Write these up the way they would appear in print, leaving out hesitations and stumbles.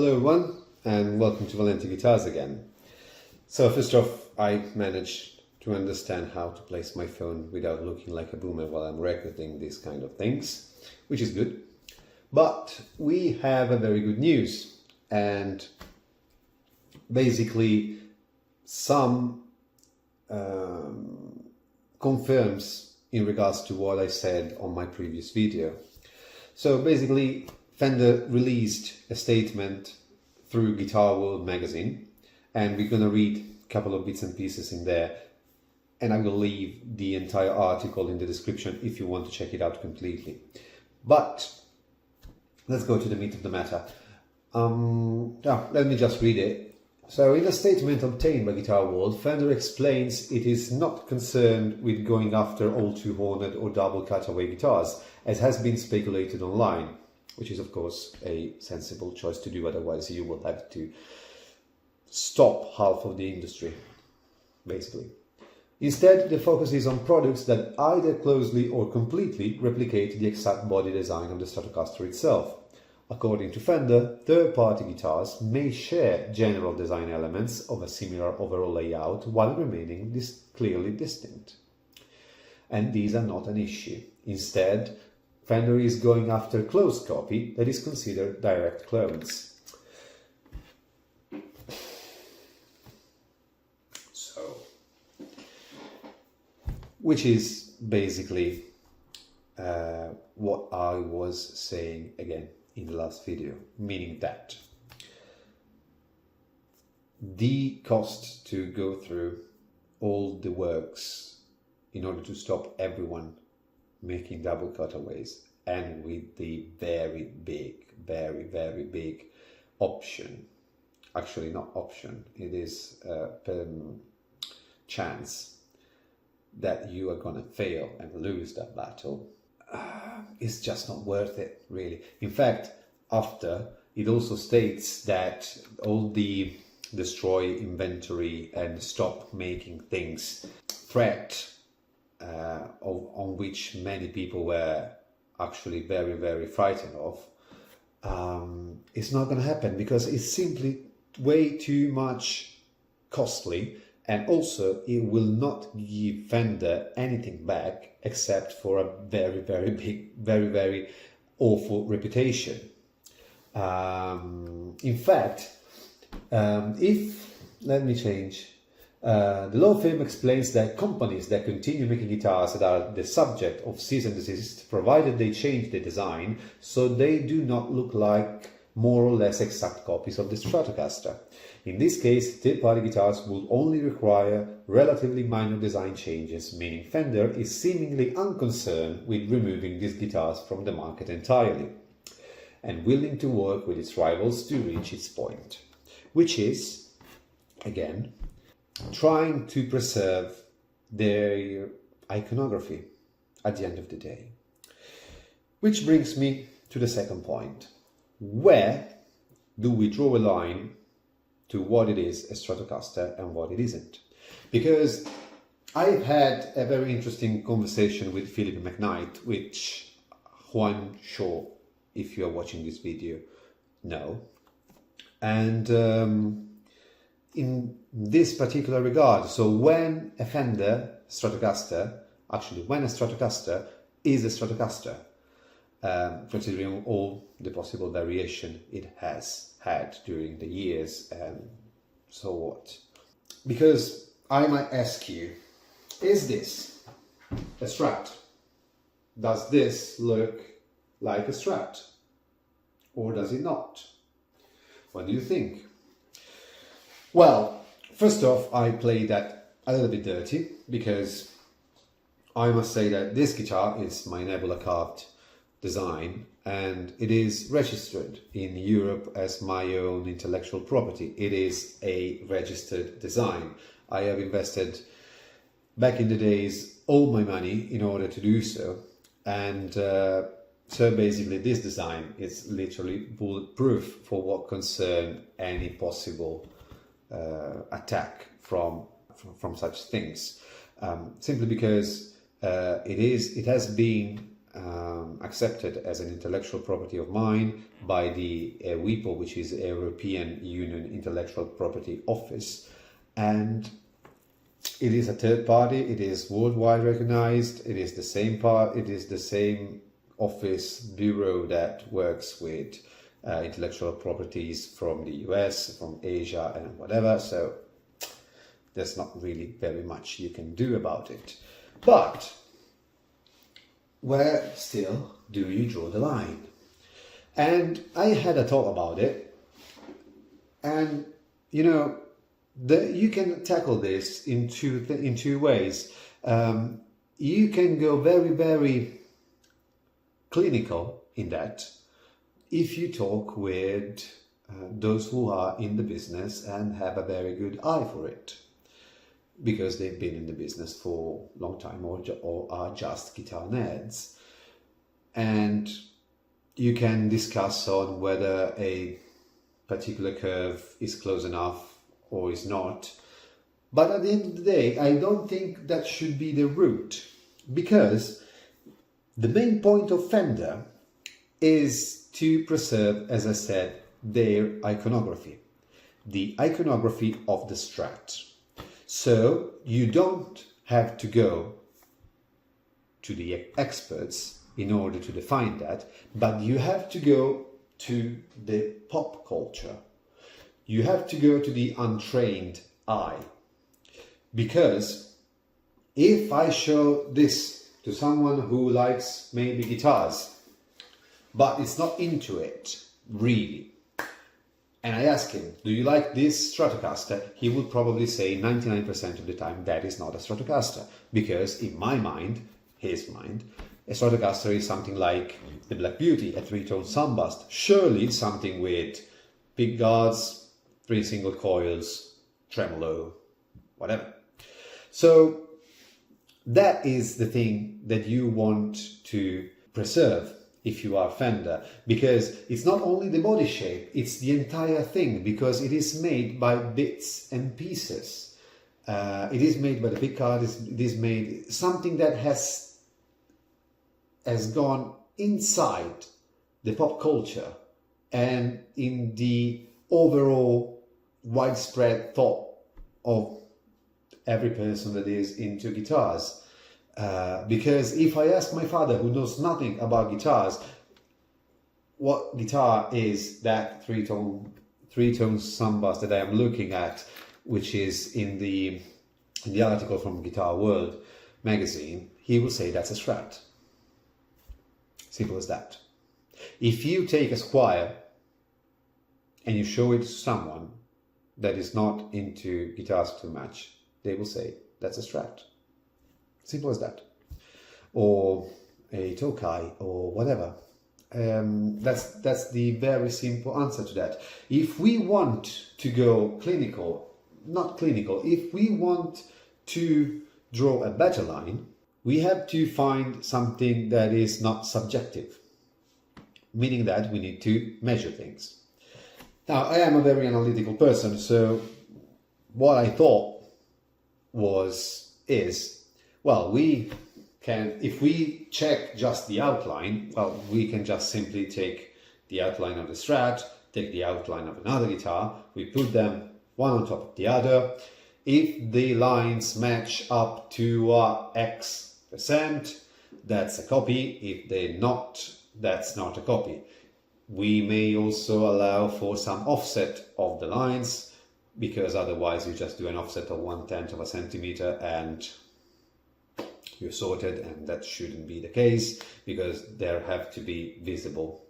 Hello everyone and welcome to Valenti Guitars again. So first off, I managed to understand how to place my phone without looking like a boomer while I'm recording these kind of things, which is good. But we have a very good news, and basically some confirms in regards to what I said on my previous video. So basically Fender released a statement through Guitar World magazine, and we're going to read a couple of bits and pieces in there, and I will leave the entire article in the description if you want to check it out completely. But let's go to the meat of the matter. Let me just read it. So in a statement obtained by Guitar World, Fender explains it is not concerned with going after all two-horned or double cutaway guitars, as has been speculated online, which is of course a sensible choice to do, otherwise you will have to stop half of the industry, basically. Instead, the focus is on products that either closely or completely replicate the exact body design of the Stratocaster itself. According to Fender, third-party guitars may share general design elements of a similar overall layout while remaining clearly distinct. And these are not an issue. Instead, Fender is going after close copy that is considered direct clones. So, which is basically what I was saying again in the last video, meaning that the cost to go through all the works in order to stop everyone making double cutaways, and with the very big option, actually not option, it is chance that you are gonna fail and lose that battle, it's just not worth it, really. In fact, after it also states that all the destroy inventory and stop making things threat on which many people were actually very frightened of, it's not going to happen because it's simply way too much costly, and also it will not give Fender anything back except for a very big, very awful reputation. In fact, let me change. The law firm explains that companies that continue making guitars that are the subject of cease and desist, provided they change the design so they do not look like more or less exact copies of the Stratocaster. In this case, third-party guitars will only require relatively minor design changes, meaning Fender is seemingly unconcerned with removing these guitars from the market entirely, and willing to work with its rivals to reach its point, which is, again, trying to preserve their iconography at the end of the day. Which brings me to the second point. Where do we draw a line to what it is a Stratocaster and what it isn't? Because I've had a very interesting conversation with Philip McKnight, which who I'm sure, if you are watching this video, know. And in this particular regard, so when a Fender Stratocaster, actually when a Stratocaster is a Stratocaster, considering all the possible variation it has had during the years, and so what? Because I might ask you, is this a Strat? Does this look like a Strat? Or does it not? What do you think? Well, first off, I play that a little bit dirty, because I must say that this guitar is my Nebula carved design, and it is registered in Europe as my own intellectual property. It is a registered design. I have invested back in the days all my money in order to do so, and so basically this design is literally bulletproof for what concern any possible attack from such things, simply because it has been accepted as an intellectual property of mine by the WIPO, which is European Union Intellectual Property Office, and it is a third party. It is worldwide recognized. It is the same office bureau that works with intellectual properties from the US, from Asia, and whatever. So there's not really very much you can do about it. But where still do you draw the line? And I had a thought about it, and you know, you can tackle this in two ways. You can go very, very clinical in that if you talk with those who are in the business and have a very good eye for it, because they've been in the business for a long time or are just guitar nerds. And you can discuss on whether a particular curve is close enough or is not. But at the end of the day, I don't think that should be the route, because the main point of Fender is to preserve, as I said, their iconography, the iconography of the Strat. So you don't have to go to the experts in order to define that, but you have to go to the pop culture. You have to go to the untrained eye. Because if I show this to someone who likes maybe guitars, but is not into it, really, and I ask him, do you like this Stratocaster? He would probably say 99% of the time that is not a Stratocaster. Because in my mind, his mind, a Stratocaster is something like the Black Beauty, a 3-tone sunburst. Surely something with pick guards, 3 single coils, tremolo, whatever. So that is the thing that you want to preserve if you are Fender, because it's not only the body shape, it's the entire thing, because it is made by bits and pieces. It is made by the pickguard, it is made something that has gone inside the pop culture and in the overall widespread thought of every person that is into guitars. Because if I ask my father, who knows nothing about guitars, what guitar is that 3-tone sunburst that I am looking at, which is in the article from Guitar World magazine, he will say that's a Strat. Simple as that. If you take a Squier and you show it to someone that is not into guitars too much, they will say that's a Strat. Simple as that. Or a Tokai or whatever. That's the very simple answer to that. If we want to go clinical, not clinical, if we want to draw a better line, we have to find something that is not subjective, meaning that we need to measure things. Now, I am a very analytical person, so what I thought is, well, we can, if we check just the outline, well, we can just simply take the outline of the Strat, take the outline of another guitar, we put them one on top of the other. If the lines match up to X%, that's a copy. If they're not, that's not a copy. We may also allow for some offset of the lines, because otherwise you just do an offset of 1/10 of a centimeter and you're sorted, and that shouldn't be the case, because there have to be visible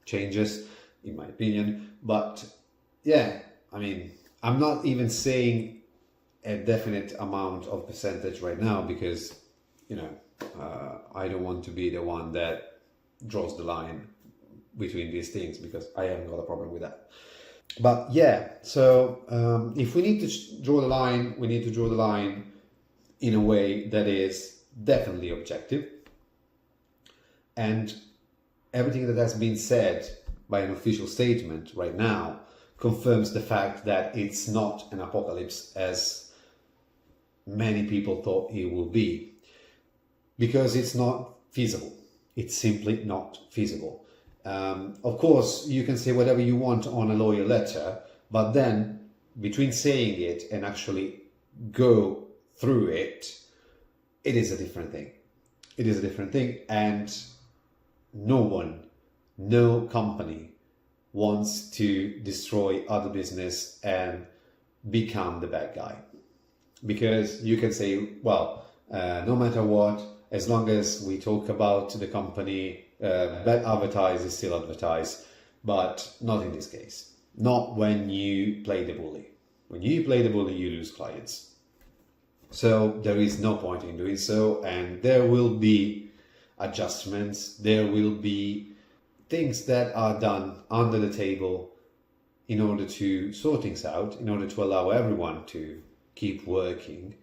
changes, in my opinion. But yeah, I mean, I'm not even saying a definite amount of percentage right now, because, you know, I don't want to be the one that draws the line between these things, because I haven't got a problem with that. But yeah, so if we need to draw the line, we need to draw the line in a way that is definitely objective, and everything that has been said by an official statement right now confirms the fact that it's not an apocalypse as many people thought it will be, because it's not feasible. It's simply not feasible. Of course, you can say whatever you want on a lawyer letter, but then between saying it and actually go through it, it is a different thing. It is a different thing, and no company wants to destroy other business and become the bad guy. Because you can say, well, no matter what, as long as we talk about the company, bad advertise is still advertise, but not in this case. Not when you play the bully. When you play the bully, you lose clients. So there is no point in doing so, and there will be adjustments, there will be things that are done under the table in order to sort things out, in order to allow everyone to keep working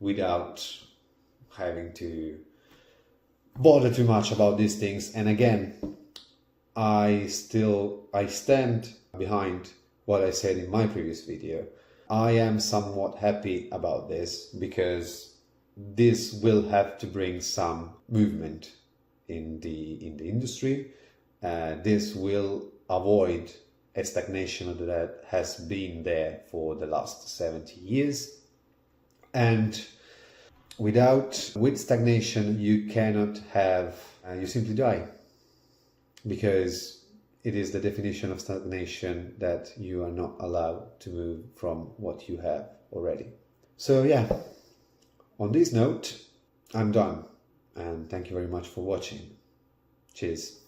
without having to bother too much about these things. And again, I stand behind what I said in my previous video. I am somewhat happy about this because this will have to bring some movement in the industry. This will avoid a stagnation that has been there for the last 70 years. And with stagnation, you cannot have, you simply die, because it is the definition of stagnation that you are not allowed to move from what you have already. So yeah, on this note, I'm done, and thank you very much for watching. Cheers.